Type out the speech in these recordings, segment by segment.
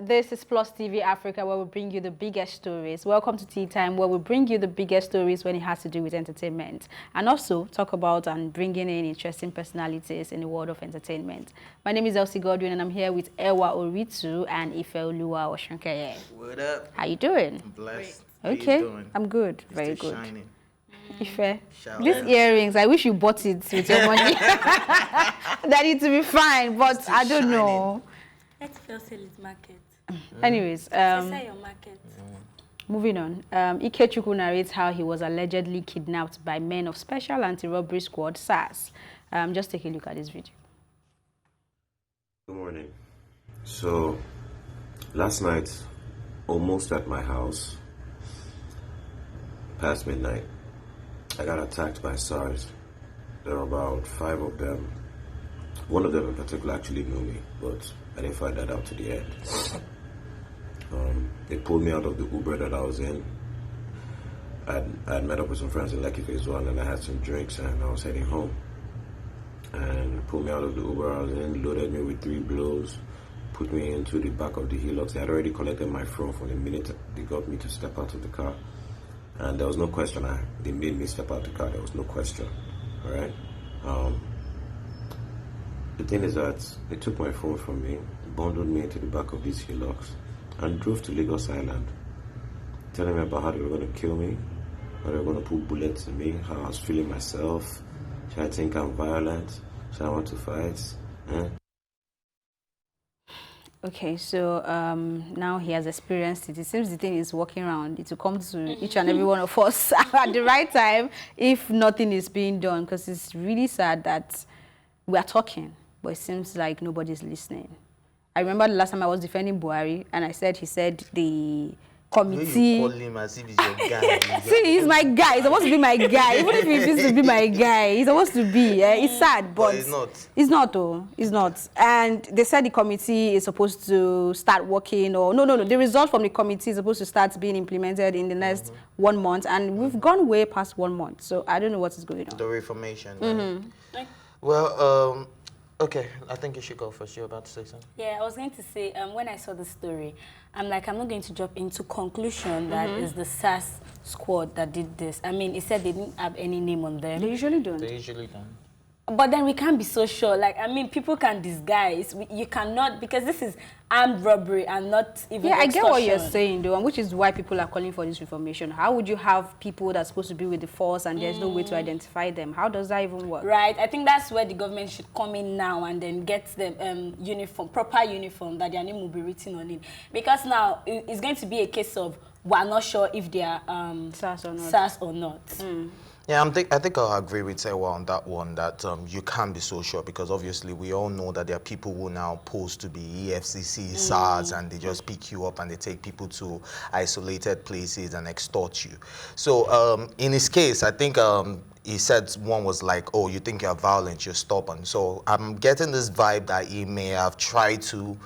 This is Plus TV Africa, where we bring you the biggest stories. Welcome to Tea Time, where we bring you the biggest stories when it has to do with entertainment, and also talk about and bringing in interesting personalities in the world of entertainment. My name is Elsie Godwin, and I'm here with Ewa Oritu and Ifeoluwa Oshunkeye. What up? How you doing? I'm blessed. Okay, How you doing? I'm good. It's Very still good. Shining. Ife, Shout these out. earrings, I wish you bought it with your money. That need to be fine, but Still I don't know. Let's sell it market. Anyways, Sell your market. moving on. Ikechukwu narrates how he was allegedly kidnapped by men of Special Anti-Robbery Squad, SARS. Just take a look at this video. Good morning. So, last night, almost at my house, past midnight, I got attacked by SARS. There were about 5 of them. One of them in particular actually knew me, but I didn't find that out to the end. They pulled me out of the Uber that I was in. I'd met up with some friends in Lekki Phase 1 and I had some drinks and I was heading home. And they pulled me out of the Uber I was in, loaded me with 3 blows, put me into the back of the Hilux. They had already collected my phone from the minute they got me to step out of the car. And there was no question. They made me step out the car. There was no question. All right. The thing is that they took my phone from me, bundled me into the back of this Hilux, and drove to Lagos Island, telling me about how they were going to kill me, how they were going to put bullets in me, how I was feeling myself. Should I think I'm violent? Should I want to fight? Okay, so now he has experienced it. It seems the thing is working around. It will come to each and every one of us at the right time if nothing is being done, because it's really sad that we are talking, but it seems like nobody's listening. I remember the last time I was defending Buhari, and he said the committee... You call him as if he's your guy. See, he's my guy. He's supposed to be my guy. Even if he refuses to be my guy, he's supposed to be. It's sad, but he's not. He's not, though. He's not. And they said the committee is supposed to start working, or no. The result from the committee is supposed to start being implemented in the next 1 month, and we've gone way past 1 month. So I don't know what is going on. The reformation. Right? Well, okay, I think you should go first. You're about to say something. Yeah, I was going to say, when I saw the story, I'm not going to jump into conclusion that it's the SAS squad that did this. I mean, it said they didn't have any name on them. They usually don't. They usually don't. But then we can't be so sure. Like, I mean, people can disguise. You cannot, because this is armed robbery and not even I get what you're extortion. saying, though, and which is why people are calling for this reformation. How would you have people that's supposed to be with the force and there's no way to identify them? How does that even work? Right. I think that's where the government should come in now and then get them uniform, proper uniform that their name will be written on it. Because now it's going to be a case of we're not sure if they are SARS or not. Yeah, I think I'll agree with Tiwa on that one, that you can't be so sure, because obviously we all know that there are people who now pose to be EFCC, SARS, and they just pick you up and they take people to isolated places and extort you. So in his case, I think he said one was like, oh, you think you're violent, you're stubborn. So I'm getting this vibe that he may have tried to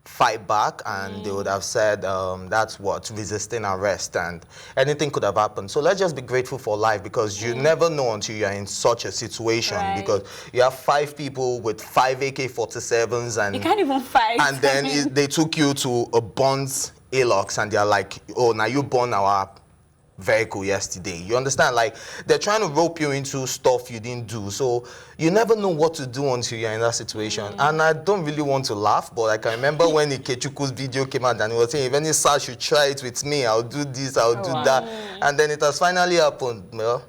fight back, and they would have said that's what resisting arrest, and anything could have happened. So let's just be grateful for life, because you never know until you're in such a situation, because you have 5 people with 5 AK-47s and you can't even fight. And then they took you to a Bonds Alox and they're like, oh, now you burn our vehicle yesterday. You understand? Like, they're trying to rope you into stuff you didn't do. So you never know what to do until you're in that situation. And I don't really want to laugh, but I can remember when Ikechukwu's video came out and he was saying, if any SARS should try it with me, I'll do this, I'll do that. And then it has finally happened. Well,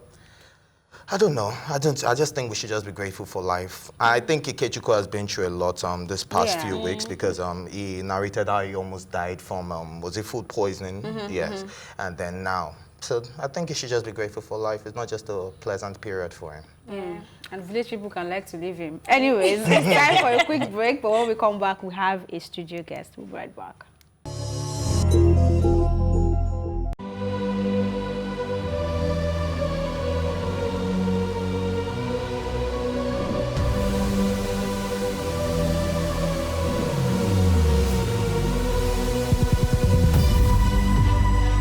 I don't know. I just think we should just be grateful for life. I think Ikechukwu has been through a lot this past few weeks, because he narrated how he almost died from, was it food poisoning? Yes. And then now. So I think he should just be grateful for life. It's not just a pleasant period for him. Yeah. And village people can like to leave him. Anyways, it's time for a quick break, but when we come back, we have a studio guest. We'll be right back.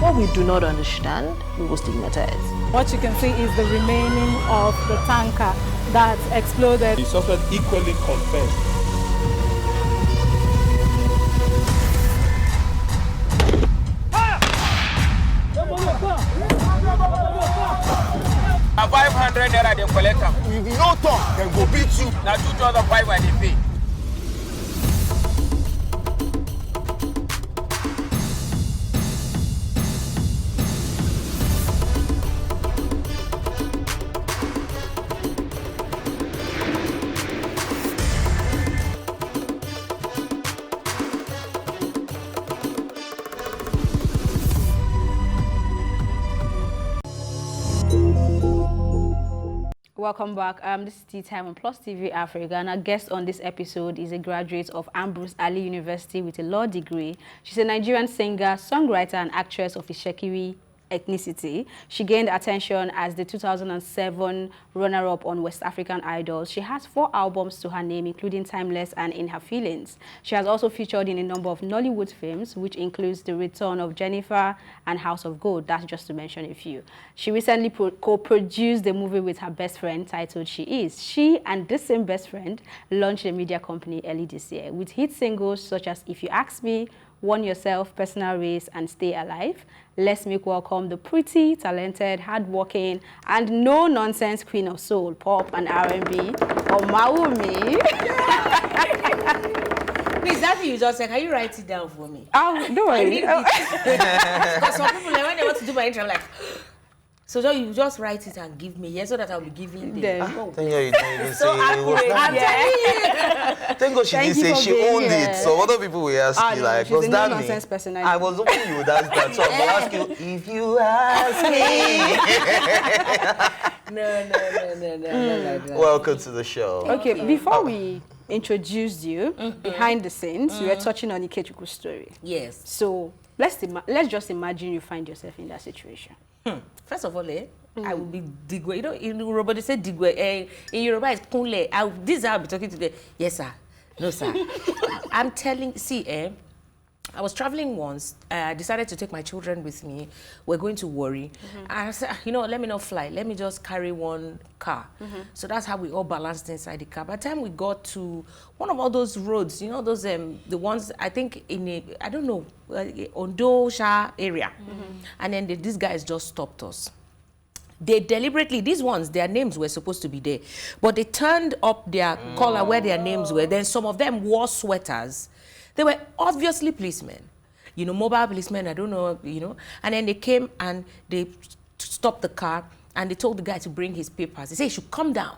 What we do not understand, we will stigmatize. What you can see is the remaining of the tanker that exploded. The suspect equally confessed. they collect them. You no talk, then go beat you. Now 2,500 when they pay. Welcome back. This is Tea Time on Plus TV Africa, and our guest on this episode is a graduate of Ambrose Ali University with a law degree. She's a Nigerian singer, songwriter, and actress of Ishekiri ethnicity. She gained attention as the 2007 runner-up on West African Idols. She has 4 albums to her name, including Timeless and In Her Feelings. She has also featured in a number of Nollywood films, which includes The Return of Jennifer and House of Gold. That's just to mention a few. She recently co-produced the movie with her best friend titled She Is. She and this same best friend launched a media company early this year with hit singles such as If You Ask Me, Warn Yourself, Personal Race, and Stay Alive. Let's make welcome the pretty, talented, hardworking, and no-nonsense queen of soul, pop, and R&B, Omawumi. Please, that thing you just said, can you write it down for me? Oh, don't worry. Because some people, when they want to do my intro, I'm like, so you just write it and give me, yes, so that I'll be giving them. Oh. Thank you didn't even So say it was accurate, not. I'm telling you. Thank God she didn't say she owned it. So other people will ask you no, like, she's was a that no-nonsense me? personality. I was hoping you would ask that. So I'll ask you, if you ask me. No. Welcome to the show. Okay, before we introduced you behind the scenes, you were touching on Ikechukwu story. Yes. So let's just imagine you find yourself in that situation. First of all, I will be digwe. You know, in Yoruba they say digwe. In Yoruba it's kunle. This is how I'll be talking today. Yes, sir. No, sir. I'm telling. See, I was traveling once. I decided to take my children with me. We're going to Warri. I said, you know, let me not fly. Let me just carry one car. So that's how we all balanced inside the car. By the time we got to one of all those roads, you know, those the ones I think I don't know, Ondo Sha area, and then these guys just stopped us. They deliberately, these ones, their names were supposed to be there, but they turned up their collar where their names were. Then some of them wore sweaters. They were obviously policemen, you know, mobile policemen, I don't know, you know. And then they came and they stopped the car and they told the guy to bring his papers. They said, he should come down,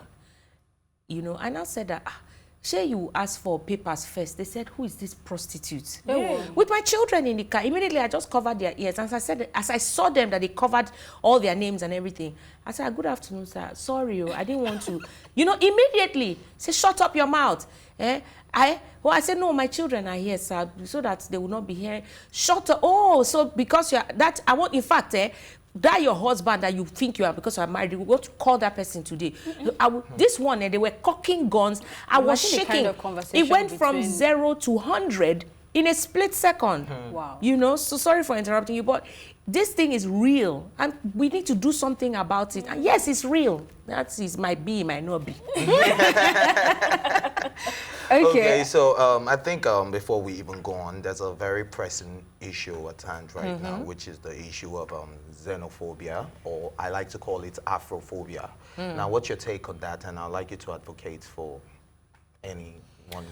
you know. And I said that, sure, you ask for papers first. They said, who is this prostitute? Yeah. With my children in the car, immediately I just covered their ears. And as I saw them that they covered all their names and everything, I said, good afternoon, sir. Sorry, I didn't want to. You know, immediately, say, shut up your mouth. I said, no, my children are here, sir, so that they will not be here. Shut up. Oh, so because you are that, I want, in fact, that your husband that you think you are because you are married, we're going to call that person today. This one, they were cocking guns. I was shaking. Kind of conversation it went from 0 to 100 in a split second. Wow. You know, so sorry for interrupting you, but this thing is real, and we need to do something about it. And yes, it's real. That is might be, might not be. Okay, so I think before we even go on, there's a very pressing issue at hand right now, which is the issue of xenophobia, or I like to call it Afrophobia. Now, what's your take on that? And I'd like you to advocate for anyone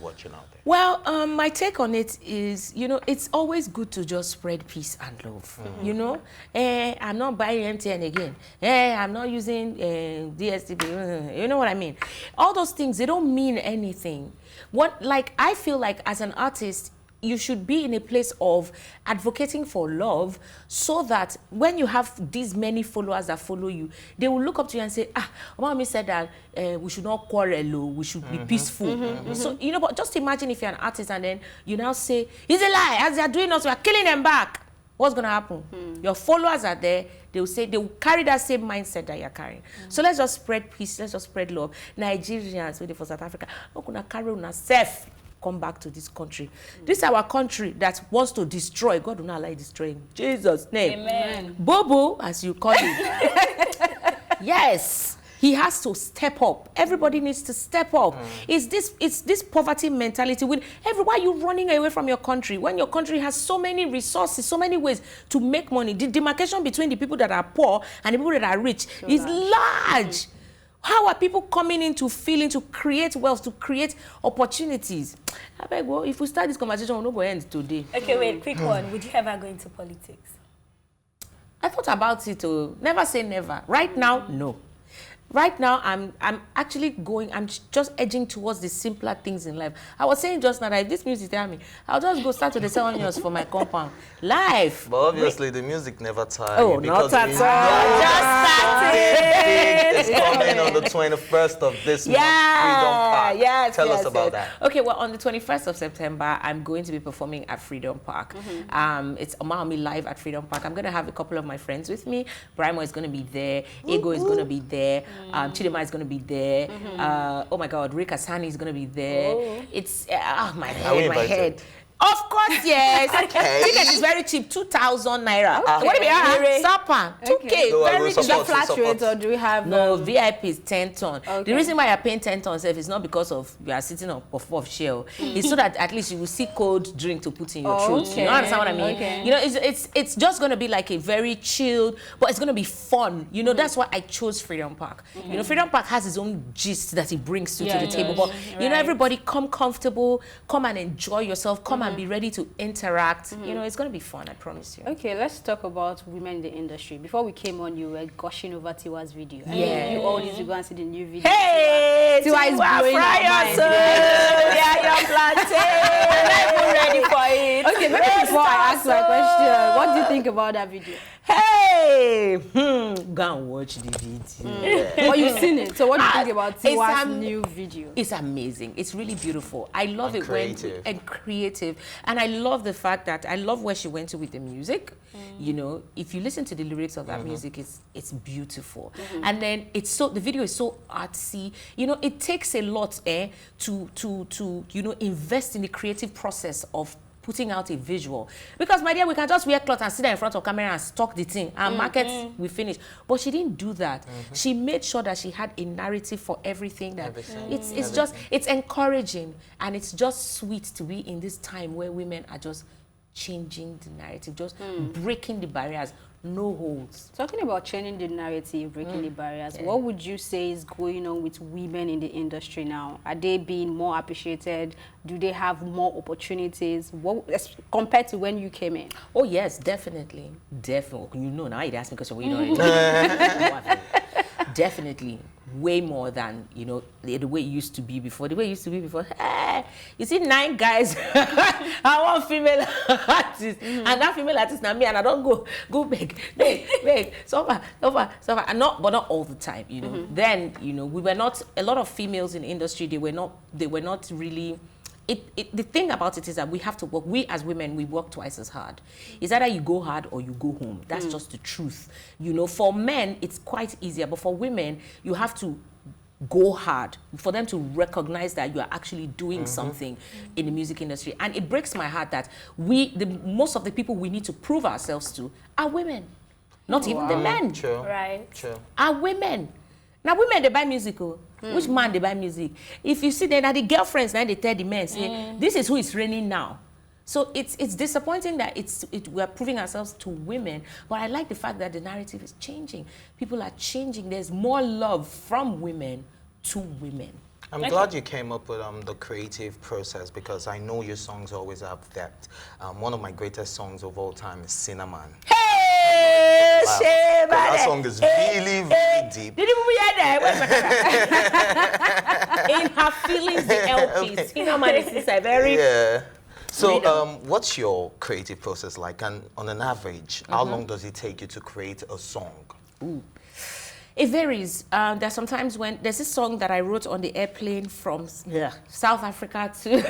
watching out there. Well, my take on it is, you know, it's always good to just spread peace and love. You know, I'm not buying MTN again. I'm not using DSTV. You know what I mean? All those things, they don't mean anything. I feel like as an artist, you should be in a place of advocating for love so that when you have these many followers that follow you, they will look up to you and say, Mommy said that we should not quarrel, we should be peaceful. So, you know, but just imagine if you're an artist and then you now say, it's a lie, as they're doing us, we are killing them back. What's going to happen? Your followers are there. They will carry that same mindset that you're carrying. So let's just spread peace. Let's just spread love. Nigerians, waiting for South Africa, not going to carry on ourselves. Come back to this country. This is our country that wants to destroy. God will not allow it destroying. Jesus' name. Amen. Bobo, as you call it. Yes. He has to step up. Everybody needs to step up. It's this poverty mentality. Why are you running away from your country when your country has so many resources, so many ways to make money? The demarcation between the people that are poor and the people that are rich is large. How are people coming into feeling to create wealth, to create opportunities? I beg, well, if we start this conversation, we'll not go end today. Okay, wait, quick one. Would you ever go into politics? I thought about it. Never say never. Right now, no. Right now, I'm actually going, I'm just edging towards the simpler things in life. I was saying just now that if this music tell me, I'll just go start to sell onions for my compound. Life. But obviously, the music never tires. Oh, not at all. Just started. It's coming on the 21st of this month. Freedom Park. Yes, Tell us about that. Okay, well, on the 21st of September, I'm going to be performing at Freedom Park. It's Omawumi live at Freedom Park. I'm going to have a couple of my friends with me. Brimo is going to be there. Ego is going to be there. Chidema is going to be there. Oh my God, Rick Asani is going to be there. It's my head. Of course, yes. Ticket is very cheap, 2,000 naira. Okay. What do we have? Sapa, 2K, So very cheap. Is that flat rate or do we have... No, VIP is 10 ton. Okay. The reason why you're paying 10 ton is not because of you are sitting on of shell. It's so that at least you will see cold drink to put in your throat. Okay. You understand what I mean? Okay. You know, it's just going to be like a very chilled, but it's going to be fun. You know, that's why I chose Freedom Park. You know, Freedom Park has its own gist that it brings to the table. But, you know, everybody come comfortable, come and enjoy yourself, come and be ready to interact. You know, it's going to be fun, I promise you. Okay, let's talk about women in the industry. Before we came on, you were gushing over Tiwa's video. I mean, Yeah. you all need to go and see the new video. Hey, Tiwa is blowing our mind. Yeah, you're planting. I'm not ready for it. Okay, maybe before I ask my question, what do you think about that video? Hey, go and watch the video. Well, you've seen it. So what do you think about It's Tiwa's new video? It's amazing. It's really beautiful. I love And it creative. and creative. And I love the fact that I love where she went to with the music. You know, if you listen to the lyrics of that music, it's beautiful. And then the video is so artsy. You know, it takes a lot to you know, invest in the creative process of putting out a visual. Because, my dear, we can just wear clothes and sit there in front of camera and stock the thing and market, we finish. But she didn't do that. She made sure that she had a narrative for everything. That it's encouraging, and it's just sweet to be in this time where women are just changing the narrative, just breaking the barriers. No holds. Talking about changing the narrative, breaking the barriers, what would you say is going on with women in the industry now? Are they being more appreciated? Do they have more opportunities? What, compared to when you came in? Oh yes, definitely. Definitely. You know, now you'd ask me because we don't already. Definitely. Way more than, you know, the way it used to be before. The way it used to be before. Hey, you see 9 guys and 1 female artist. And that female artist now me, and I don't go beg, suffer. And but not all the time, you know. Then, you know, we were not, a lot of females in the industry, they were not really. The thing about it is that we have to work. We as women, we work twice as hard. It's either you go hard or you go home. That's just the truth. You know, for men, it's quite easier. But for women, you have to go hard for them to recognize that you are actually doing something in the music industry. And it breaks my heart that most of the people we need to prove ourselves to are women. Not even the men. True. Right. True. Are women. Now, women, they buy music. Which man they buy music? If you see then the girlfriends, now they tell the men, say, this is who is reigning now. So it's disappointing that we are proving ourselves to women, but I like the fact that the narrative is changing. People are changing. There's more love from women to women. I'm glad you came up with the creative process, because I know your songs always have depth. One of my greatest songs of all time is Cinnamon. Hey, Wow. Sheba, That song is really, really deep. Did you hear that? In her feelings, the LP, Cinnamon is a very... Yeah. So, what's your creative process like? And on an average, how long does it take you to create a song? Ooh. It varies. There's sometimes when there's this song that I wrote on the airplane from South Africa to.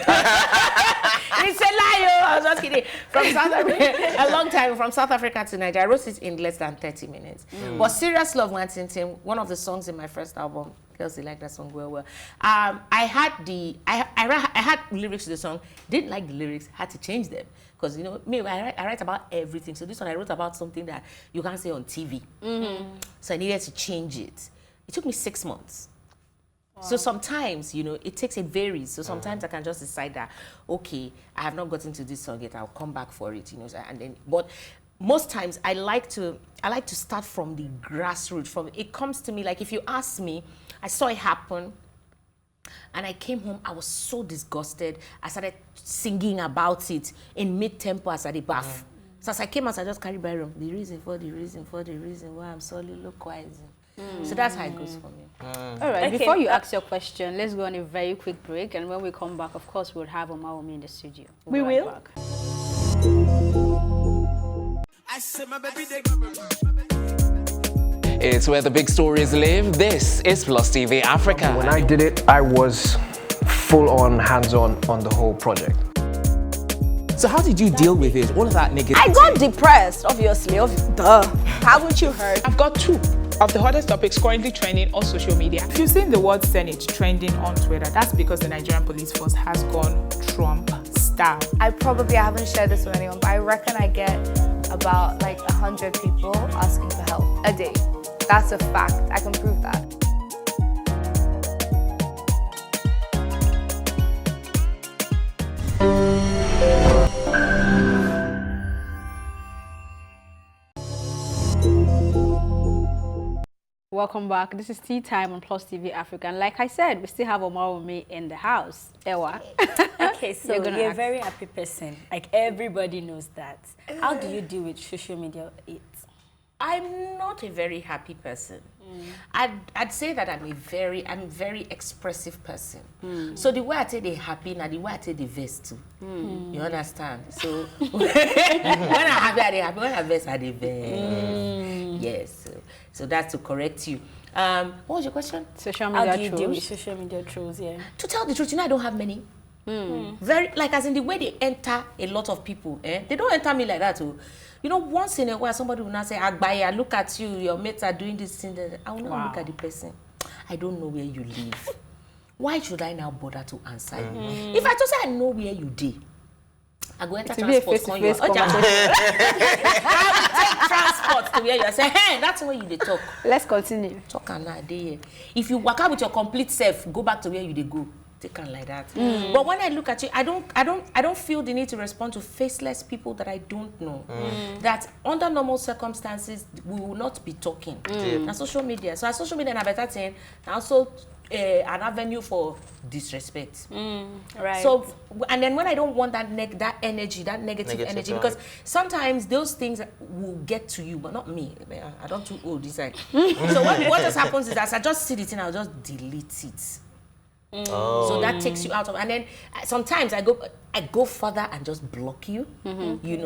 It's a lie, I was just kidding. From South Africa, a long time from South Africa to Nigeria. I wrote it in less than 30 minutes. But Serious Love Wanting, one of the songs in my first album, girls, they like that song well. I had lyrics to the song, didn't like the lyrics, had to change them. Because, you know, me, I write about everything. So this one, I wrote about something that you can't say on TV. So I needed to change it. It took me 6 months. Wow. So sometimes, you know, it varies. So sometimes I can just decide that, okay, I have not gotten to this song yet. I'll come back for it, you know. And then, but most times I like to start from the grassroots. It comes to me like, if you ask me, I saw it happen, and I came home, I was so disgusted. I started singing about it in mid-tempo as I did bath. So as I came out, I just carried by the reason why I'm soliloquizing. So that's how it goes for me. All right, before you ask your question, let's go on a very quick break. And when we come back, of course, we'll have Omawumi in the studio. We will. Back. It's where the big stories live. This is Plus TV Africa. When I did it, I was full on, hands-on on the whole project. So how did you deal with it? All of that negativity? I got depressed, obviously. Duh. Haven't you heard? I've got 2 of the hottest topics currently trending on social media. If you've seen the word Senate trending on Twitter, that's because the Nigerian police force has gone Trump style. I haven't shared this with anyone, but I reckon I get about like 100 people asking for help a day. That's a fact. I can prove that. Welcome back. This is Tea Time on Plus TV Africa. And like I said, we still have Omawumi in the house. Ewa. Okay, so you're a very happy person. Like, everybody knows that. How do you deal with social media? I'm not a very happy person. I'd say that I'm a very expressive person. So the way I say they happy, now the way I say they vest too. You understand? So when I'm happy, I happy. When I vest, I vest. Yes. So that's to correct you. What was your question? Social media trolls. How do you deal with social media trolls? Yeah. To tell the truth, I don't have many. Very, like, as in the way they enter a lot of people. They don't enter me like that too. Once in a while, somebody will not say, Agbaya, look at you, your mates are doing this thing. I will not look at the person. I don't know where you live. Why should I now bother to answer you? If I just say I know where you did, I go enter transport. I will take transport to where you are. Say, hey, that's where you talk. Let's continue. Talk another day. If you walk out with your complete self, go back to where you go. Like that. But when I look at you, I don't feel the need to respond to faceless people that I don't know. That under normal circumstances we will not be talking. Now social media. So social media is a better thing. And also an avenue for disrespect. Right. So and then when I don't want that negative energy, because sometimes those things will get to you, but not me. I don't too old this side. So what just happens is that I just see the thing, I'll just delete it. So that takes you out of, and then sometimes I go further and just block you,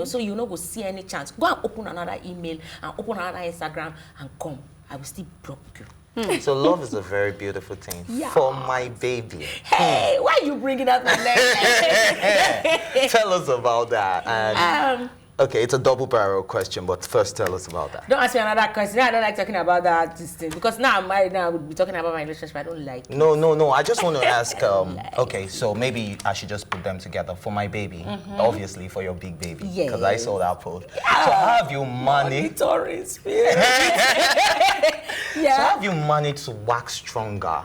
so you go see any chance. Go and open another email and open another Instagram and come. I will still block you. So love is a very beautiful thing. Yeah. For my baby. Hey, why are you bringing up my name? Tell us about that. And okay, it's a double-barrel question, but first tell us about that. Don't ask me another question. I don't like talking about that thing because now I'm married. Now I would be talking about my relationship. I don't like it. No. I just want to ask. Okay, so maybe I should just put them together. For my baby, obviously for your big baby, because I saw that post. Yeah. So how have you managed? Monitoring spirit. So how have you managed to wax stronger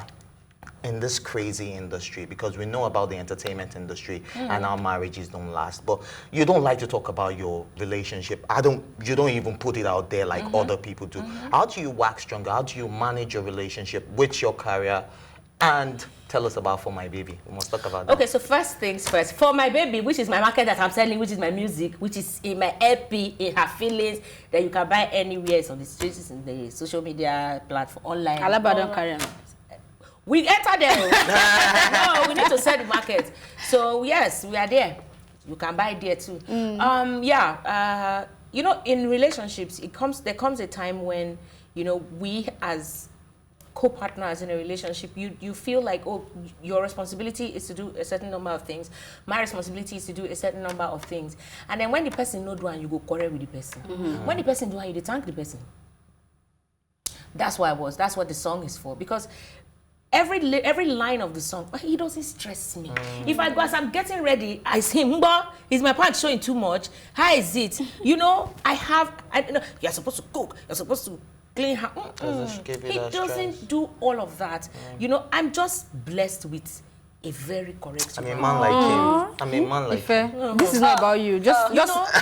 in this crazy industry? Because we know about the entertainment industry and our marriages don't last, but you don't like to talk about your relationship. You don't even put it out there like other people do. How do you wax stronger? How do you manage your relationship with your career? And tell us about For My Baby. We must talk about that. Okay, so first things first. For My Baby, which is my market that I'm selling, which is my music, which is in my LP, in her feelings, that you can buy anywhere. It's on the streets, in the social media platform, online. Alaba don't carry on. We enter there. No, we need to sell the market. So yes, we are there. You can buy there too. In relationships, there comes a time when, we as co-partners in a relationship, you feel like, oh, your responsibility is to do a certain number of things. My responsibility is to do a certain number of things. And then when the person no do and you go quarrel with the person. When the person do and you thank the person. That's what the song is for. Because every line of the song, he doesn't stress me. If I go as I'm getting ready, I say, is my pants showing too much? How is it? You're supposed to cook. You're supposed to clean her. He doesn't do all of that. I'm just blessed with a very correct. I mean, man like him. I mean, man like him. This is not about you. Just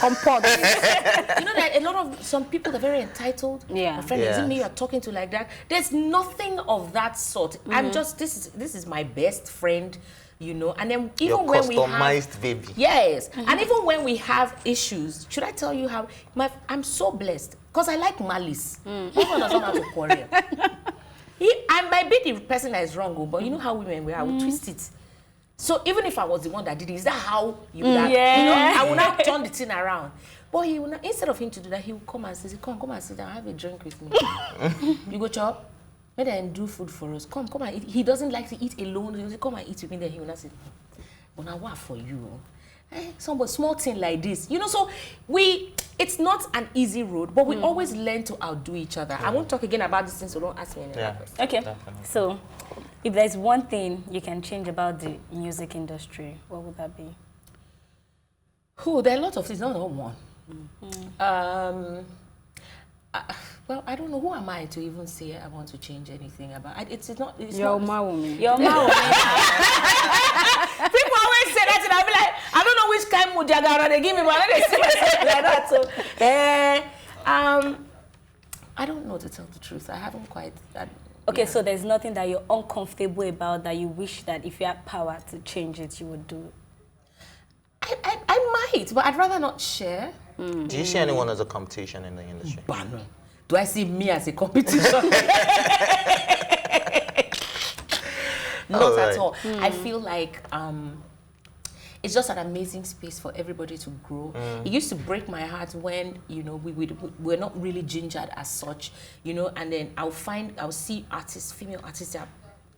comport. You know that a lot of some people are very entitled. Yeah. My friend, isn't me you are talking to like that? There's nothing of that sort. I'm just this is my best friend, you know. And then even Your when we have customized baby. Yes, and even when we have issues, should I tell you how I'm so blessed because I like malice. Everyone doesn't know how to quarrel. I might be the person that is wrong, but you know how women we are, we twist it. So even if I was the one that did it, is that how you would have, you know, I would not turn the thing around. But he would not, instead of him to do that, he would come and say, come and sit down, have a drink with me. You go chop, maybe and do food for us. Come and eat. He doesn't like to eat alone. He will say, come and eat with me. Then he will not say, but now what for you? Some small thing like this, you know. So it's not an easy road, but we always learn to outdo each other. I won't talk again about this thing, so don't ask me any other questions. Okay, Definitely. so if there's one thing you can change about the music industry, what would that be? There are a lot of things, not one. Well, I don't know. Who am I to even say I want to change anything about? It's not. You're Omawumi. You're Omawumi. People always say that, and I'll be like, I don't know which kind of Mujagara they give me, but I don't see myself like that. So, I don't know, to tell the truth. I haven't quite. Okay, so there's nothing that you're uncomfortable about that you wish that if you had power to change it, you would do. I might, but I'd rather not share. Do you see anyone as a competition in the industry? Banner. Do I see me as a competition? Not at all. I feel like it's just an amazing space for everybody to grow. It used to break my heart when, you know, we're not really gingered as such, you know, and then I'll see artists, female artists that are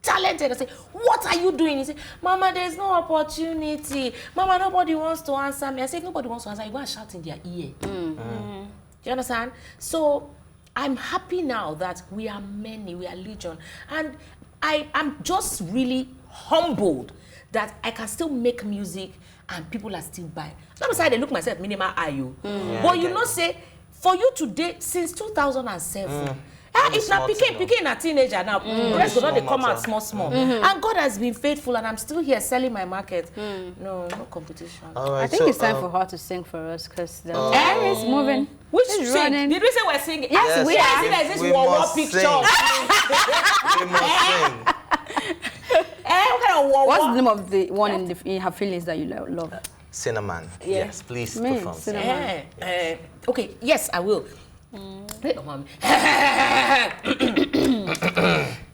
talented. I say, what are you doing? He say, Mama, there's no opportunity. Mama, nobody wants to answer me. I say, if nobody wants to answer, you go and shout in their ear. Do you understand? So I'm happy now that we are many, we are legion. And I'm just really humbled that I can still make music and people are still buying. Not beside they look myself minimal IU. But you know, say, for you to date since 2007, if not became a teenager now, rest of all they come out small. And God has been faithful, and I'm still here selling my market. No competition. Right, I think it's time for her to sing for us because the air is moving. Which is sing? running. Did we say we're singing? Yes, we are. There's this war picture. We must sing. What's the name of the one in her feelings that you love? Cinnamon. Yes, please perform. Cinnamon. Okay, yes, I will.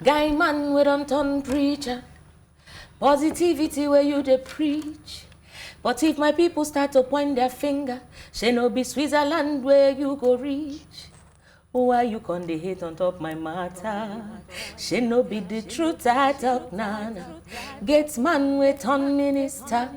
Guy man, we don't turn preacher. Positivity where you dey preach. But if my people start to point their finger, she no be Switzerland where you go reach. Why you con dey hate on top my matter? She no be the truth I talk nana. Get man with on minister.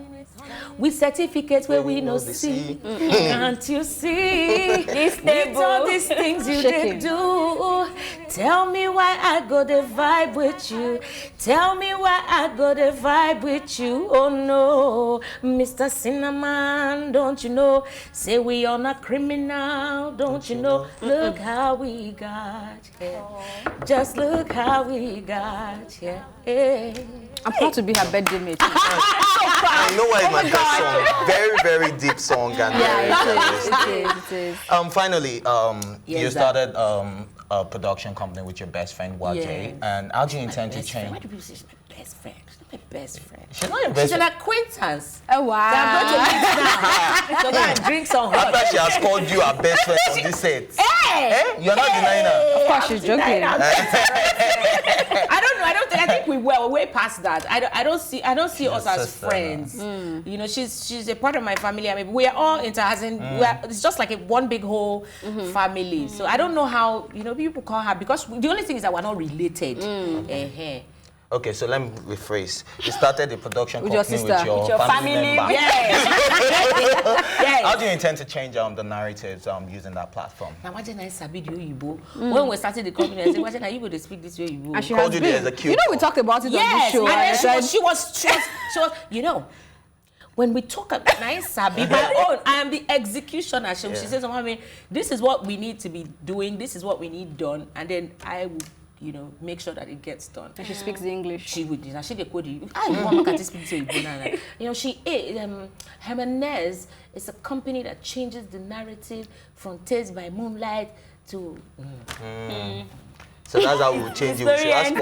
With certificates where we no see. Can't you see? With all these things you did do. Tell me why I go to vibe with you. Tell me why I go to vibe with you. Oh no, Mr. Cinnamon, don't you know? Say we on a criminal, don't you know? Look how we got here. Just look how we got here. I'm proud to be her birthday mate. I know why it's my best song. Very, very deep song. And it is. Finally, you started a production company with your best friend, YJ. And how do you intend to change? Why do people say she's my best friend? She's not my best friend. She's not your best She's friend. an acquaintance. Oh, wow. So I'm going to meet now. So go and drink some hot. After she has called you her best friend on this set. You're not denying her. Of course, she's joking. I think we're way past that. I don't see us as friends. You know, she's a part of my family. I mean, we are all it's just like one big whole family. So I don't know how, you know, people call her, because the only thing is that we're not related. Okay, so let me rephrase. You started the production With your company sister. with your family member. Yes. How do you intend to change the narratives using that platform? Now, imagine I sabi the Oyibo. When we started the company, I said, imagine you would speak this way Oyibo. And she Called has you the been. executor. You know, we talked about it on this show. And then she was, you know, when we talk about Sabi, my own, I am the executioner. She says, I mean, this is what we need to be doing. This is what we need done. And then I will you know, make sure that it gets done. And she speaks the English. She would. She the code. You know, she Jimenez is a company that changes the narrative from Taste by Moonlight to. So that's how we'll change it. We should ask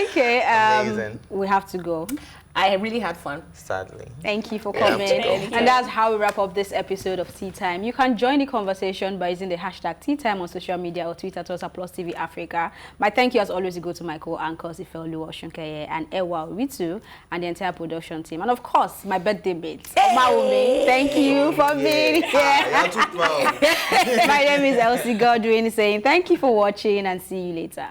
Okay, amazing. We have to go. I really had fun. Sadly. Thank you for coming. And that's how we wrap up this episode of Tea Time. You can join the conversation by using the hashtag Tea Time on social media or Twitter to us at Plus TV Africa. My thank you as always go to my co-anchors Ifeoluwa Oshunkeye and Ewa Witu and the entire production team. And of course, my birthday mate, Omawumi. Thank you for being here. My name is Elsie Godwin saying thank you for watching and see you later.